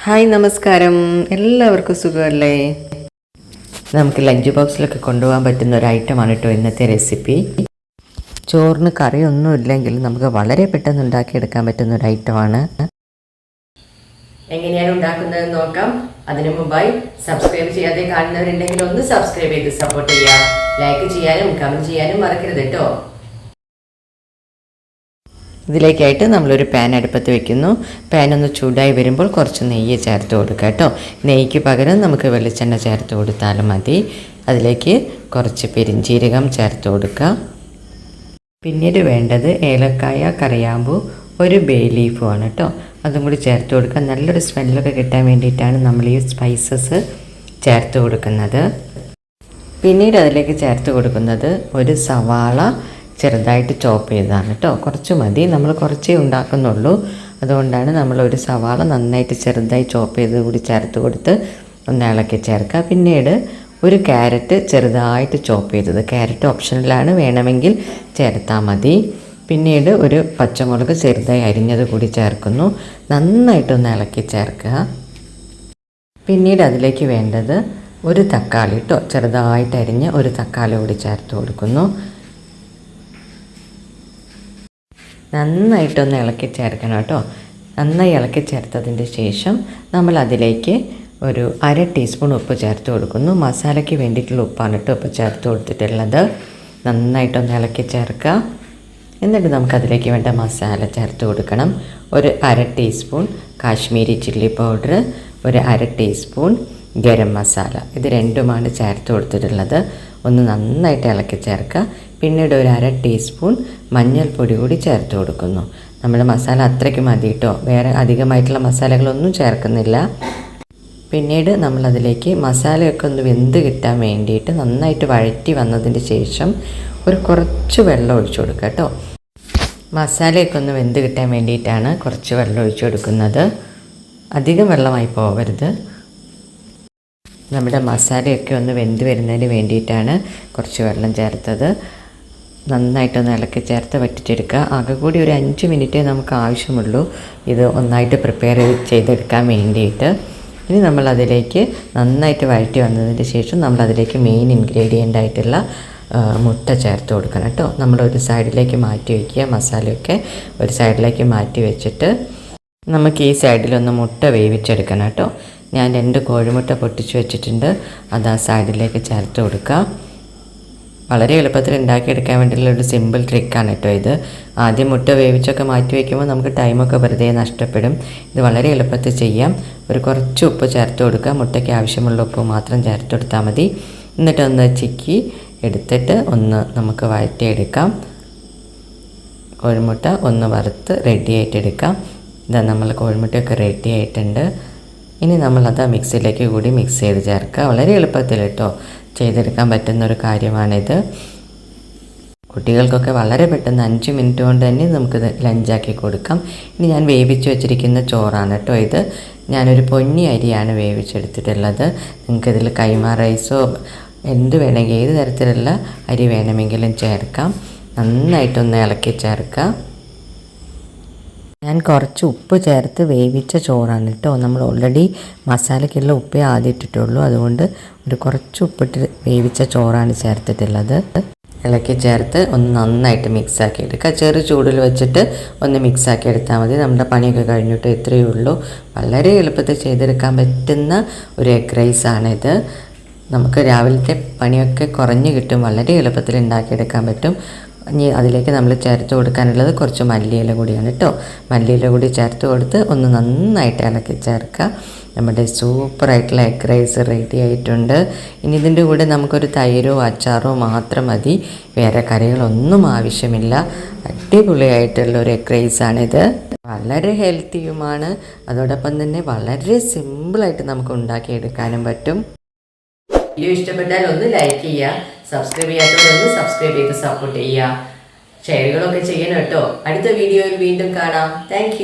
Hi നമസ്കാരം, എല്ലാവർക്കും സുഖമല്ലേ? നമുക്ക് ലഞ്ച് ബോക്സിലൊക്കെ കൊണ്ടുപോകാൻ പറ്റുന്ന ഒരു ഐറ്റമാണ് കേട്ടോ ഇന്നത്തെ റെസിപ്പി. ചോറിന് കറിയൊന്നും ഇല്ലെങ്കിൽ നമുക്ക് വളരെ പെട്ടെന്ന് ഉണ്ടാക്കിയെടുക്കാൻ പറ്റുന്ന ഒരു ഐറ്റമാണ്. എങ്ങനെയാണ് ഉണ്ടാക്കുന്നത് നോക്കാം. അതിനു മുമ്പായി സബ്സ്ക്രൈബ് ചെയ്യാതെ കാണുന്നവരുണ്ടെങ്കിൽ ഒന്ന് സബ്സ്ക്രൈബ് ചെയ്ത് സപ്പോർട്ട് ചെയ്യുക. ലൈക്ക് ചെയ്യാനും കമൻറ്റ് ചെയ്യാനും മറക്കരുത് കേട്ടോ. ഇതിലേക്കായിട്ട് നമ്മളൊരു പാൻ അടുപ്പത്ത് വെക്കുന്നു. പാൻ ഒന്ന് ചൂടായി വരുമ്പോൾ കുറച്ച് നെയ്യ് ചേർത്ത് കൊടുക്കുക കേട്ടോ. നെയ്ക്ക് പകരം നമുക്ക് വെളിച്ചെണ്ണ ചേർത്ത് കൊടുത്താലും മതി. അതിലേക്ക് കുറച്ച് പെരിഞ്ജീരകം ചേർത്ത് കൊടുക്കുക. പിന്നീട് വേണ്ടത് ഏലക്കായ, കറിയാമ്പൂ, ഒരു ബേ ലീഫുമാണ് കേട്ടോ. അതും കൂടി ചേർത്ത് കൊടുക്കുക. നല്ലൊരു സ്മെല്ലൊക്കെ കിട്ടാൻ വേണ്ടിയിട്ടാണ് നമ്മൾ ഈ സ്പൈസസ് ചേർത്ത് കൊടുക്കുന്നത്. പിന്നീട് അതിലേക്ക് ചേർത്ത് കൊടുക്കുന്നത് ഒരു സവാള ചെറുതായിട്ട് ചോപ്പ് ചെയ്തതാണ് കേട്ടോ. കുറച്ച് മതി, നമ്മൾ കുറച്ചേ ഉണ്ടാക്കുന്നുള്ളൂ. അതുകൊണ്ടാണ് നമ്മളൊരു സവാള നന്നായിട്ട് ചെറുതായി ചോപ്പ് ചെയ്ത് കൂടി ചേർത്ത് കൊടുത്ത് ഒന്ന് ഇളക്കി ചേർക്കുക. പിന്നീട് ഒരു ക്യാരറ്റ് ചെറുതായിട്ട് ചോപ്പ് ചെയ്തത്, ക്യാരറ്റ് ഓപ്ഷനിലാണ്, വേണമെങ്കിൽ ചേർത്താൽ മതി. പിന്നീട് ഒരു പച്ചമുളക് ചെറുതായി അരിഞ്ഞത് കൂടി ചേർക്കുന്നു. നന്നായിട്ടൊന്ന് ഇളക്കി ചേർക്കുക. പിന്നീട് അതിലേക്ക് വേണ്ടത് ഒരു തക്കാളി കേട്ടോ, ചെറുതായിട്ട് അരിഞ്ഞ് ഒരു തക്കാളി കൂടി ചേർത്ത് കൊടുക്കുന്നു. നന്നായിട്ടൊന്ന് ഇളക്കി ചേർക്കണം കേട്ടോ. നന്നായി ഇളക്കി ചേർത്തതിൻ്റെ ശേഷം നമ്മൾ അതിലേക്ക് ഒരു 1/2 ടീസ്പൂൺ ഉപ്പ് ചേർത്ത് കൊടുക്കുന്നു. മസാലയ്ക്ക് വേണ്ടിയിട്ടുള്ള ഉപ്പാണ് കേട്ടോ ഉപ്പ് ചേർത്ത് കൊടുത്തിട്ടുള്ളത്. നന്നായിട്ടൊന്ന് ഇളക്കി ചേർക്കുക. എന്നിട്ട് നമുക്കതിലേക്ക് വേണ്ട മസാല ചേർത്ത് കൊടുക്കണം. ഒരു 1/2 ടീസ്പൂൺ കാശ്മീരി ചില്ലി പൗഡർ, ഒരു 1/2 ടീസ്പൂൺ ഗരം മസാല, ഇത് രണ്ടുമാണ് ചേർത്ത് കൊടുത്തിട്ടുള്ളത്. ഒന്ന് നന്നായിട്ട് ഇളക്കി ചേർക്കുക. പിന്നീട് ഒരു 1/2 ടീസ്പൂൺ മഞ്ഞൾപ്പൊടി കൂടി ചേർത്ത് കൊടുക്കുന്നു. നമ്മുടെ മസാല അത്രയ്ക്ക് മതി കേട്ടോ, വേറെ അധികമായിട്ടുള്ള മസാലകളൊന്നും ചേർക്കുന്നില്ല. പിന്നീട് നമ്മളതിലേക്ക് മസാലയൊക്കെ ഒന്ന് വെന്ത് കിട്ടാൻ വേണ്ടിയിട്ട് നന്നായിട്ട് വഴറ്റി വന്നതിന് ശേഷം കുറച്ച് വെള്ളം ഒഴിച്ചു കൊടുക്കുക കേട്ടോ. മസാലയൊക്കെ ഒന്ന് വെന്ത് കിട്ടാൻ വേണ്ടിയിട്ടാണ് കുറച്ച് വെള്ളം ഒഴിച്ചു കൊടുക്കുന്നത്. അധികം വെള്ളമായി പോകരുത്. നമ്മുടെ മസാലയൊക്കെ ഒന്ന് വെന്ത് വരുന്നതിന് വേണ്ടിയിട്ടാണ് കുറച്ച് വെള്ളം ചേർത്തത്. നന്നായിട്ടൊന്ന് ഇളക്കി ചേർത്ത് വറ്റിച്ചെടുക്കുക. ആകെ കൂടി ഒരു 5 മിനിറ്റേ നമുക്ക് ആവശ്യമുള്ളൂ ഇത് ഒന്നായിട്ട് പ്രിപ്പയർ ചെയ്തെടുക്കാൻ വേണ്ടിയിട്ട്. ഇനി നമ്മളതിലേക്ക് നന്നായിട്ട് വഴറ്റി വന്നതിന് ശേഷം നമ്മളതിലേക്ക് മെയിൻ ഇൻഗ്രീഡിയൻ്റ് ആയിട്ടുള്ള മുട്ട ചേർത്ത് കൊടുക്കണം കേട്ടോ. നമ്മളൊരു സൈഡിലേക്ക് മാറ്റി വയ്ക്കുക. മസാലയൊക്കെ ഒരു സൈഡിലേക്ക് മാറ്റി വെച്ചിട്ട് നമുക്ക് ഈ സൈഡിലൊന്ന് മുട്ട വേവിച്ചെടുക്കണം കേട്ടോ. ഞാൻ 2 കോഴിമുട്ട പൊട്ടിച്ച് വെച്ചിട്ടുണ്ട്. അത് ആ സൈഡിലേക്ക് ചേർത്ത് കൊടുക്കുക. വളരെ എളുപ്പത്തിൽ ഉണ്ടാക്കിയെടുക്കാൻ വേണ്ടിയിട്ടുള്ള ഒരു സിമ്പിൾ ട്രിക്കാണ് കേട്ടോ ഇത്. ആദ്യം മുട്ട വേവിച്ചൊക്കെ മാറ്റി വയ്ക്കുമ്പോൾ നമുക്ക് ടൈമൊക്കെ വെറുതെ നഷ്ടപ്പെടും. ഇത് വളരെ എളുപ്പത്തിൽ ചെയ്യാം. കുറച്ച് ഉപ്പ് ചേർത്ത് കൊടുക്കുക. മുട്ടയ്ക്ക് ആവശ്യമുള്ള ഉപ്പ് മാത്രം ചേർത്ത് കൊടുത്താൽ മതി. എന്നിട്ടൊന്ന് ചിക്കി എടുത്തിട്ട് ഒന്ന് നമുക്ക് വഴറ്റിയെടുക്കാം. കോഴിമുട്ട ഒന്ന് വറുത്ത് റെഡി ആയിട്ടെടുക്കാം. ഇതാ നമ്മൾ കോഴിമുട്ടയൊക്കെ റെഡി ആയിട്ടുണ്ട്. ഇനി നമ്മളത് മിക്സിയിലേക്ക് കൂടി മിക്സ് ചെയ്ത് ചേർക്കുക. വളരെ എളുപ്പത്തിൽ കേട്ടോ ചെയ്തെടുക്കാൻ പറ്റുന്നൊരു കാര്യമാണിത്. കുട്ടികൾക്കൊക്കെ വളരെ പെട്ടെന്ന് 5 മിനിറ്റ് കൊണ്ട് തന്നെ നമുക്കിത് ലഞ്ചാക്കി കൊടുക്കാം. ഇനി ഞാൻ വേവിച്ച് വെച്ചിരിക്കുന്ന ചോറാണ് കേട്ടോ ഇത്. ഞാനൊരു പൊന്നി അരിയാണ് വേവിച്ചെടുത്തിട്ടുള്ളത്. നിങ്ങൾക്കിതിൽ കൈമ റൈസോ എന്ത് വേണമെങ്കിൽ ഏത് തരത്തിലുള്ള അരി വേണമെങ്കിലും ചേർക്കാം. നന്നായിട്ടൊന്ന് ഇളക്കി ചേർക്കാം. ഞാൻ കുറച്ച് ഉപ്പ് ചേർത്ത് വേവിച്ച ചോറാണ് കേട്ടോ. നമ്മൾ ഓൾറെഡി മസാലയ്ക്കുള്ള ഉപ്പേ ആദ്യം ഇട്ടിട്ടുള്ളൂ. അതുകൊണ്ട് കുറച്ച് ഉപ്പിട്ട് വേവിച്ച ചോറാണ് ചേർത്തിട്ടുള്ളത്. ഇളക്കി ചേർത്ത് ഒന്ന് നന്നായിട്ട് മിക്സാക്കി എടുക്കുക. ചെറു ചൂടിൽ വെച്ചിട്ട് ഒന്ന് മിക്സാക്കി എടുത്താൽ മതി. നമ്മുടെ പണിയൊക്കെ കഴിഞ്ഞിട്ട് ഇത്രയേ ഉള്ളൂ. വളരെ എളുപ്പത്തിൽ ചെയ്തെടുക്കാൻ പറ്റുന്ന ഒരു എഗ് റൈസാണിത്. നമുക്ക് രാവിലത്തെ പണിയൊക്കെ കുറഞ്ഞ് കിട്ടും. വളരെ എളുപ്പത്തിൽ ഉണ്ടാക്കിയെടുക്കാൻ പറ്റും. ഇനി അതിലേക്ക് നമ്മൾ ചേർത്ത് കൊടുക്കാനുള്ളത് കുറച്ച് മല്ലിയില കൂടിയാണ് കേട്ടോ. മല്ലിയില കൂടി ചേർത്ത് കൊടുത്ത് ഒന്ന് നന്നായിട്ട് ഇളക്കി ചേർക്കുക. നമ്മുടെ സൂപ്പറായിട്ടുള്ള എഗ് റൈസ് റെഡി ആയിട്ടുണ്ട്. ഇനി ഇതിൻ്റെ കൂടെ നമുക്കൊരു തൈരോ അച്ചാറോ മാത്രം മതി. വേറെ കറികളൊന്നും ആവശ്യമില്ല. അടിപൊളിയായിട്ടുള്ള ഒരു എഗ് റൈസാണിത്. വളരെ ഹെൽത്തിയുമാണ്. അതോടൊപ്പം തന്നെ വളരെ സിമ്പിളായിട്ട് നമുക്ക് ഉണ്ടാക്കിയെടുക്കാനും പറ്റും. വീഡിയോ ഇഷ്ടപ്പെട്ടാൽ ഒന്ന് ലൈക്ക് ചെയ്യുക. സബ്സ്ക്രൈബ് ചെയ്യാത്തവരൊന്ന് സബ്സ്ക്രൈബ് ചെയ്ത് സപ്പോർട്ട് ചെയ്യുക. ഷെയറുകളൊക്കെ ചെയ്യണം കേട്ടോ. അടുത്ത വീഡിയോയിൽ വീണ്ടും കാണാം. താങ്ക്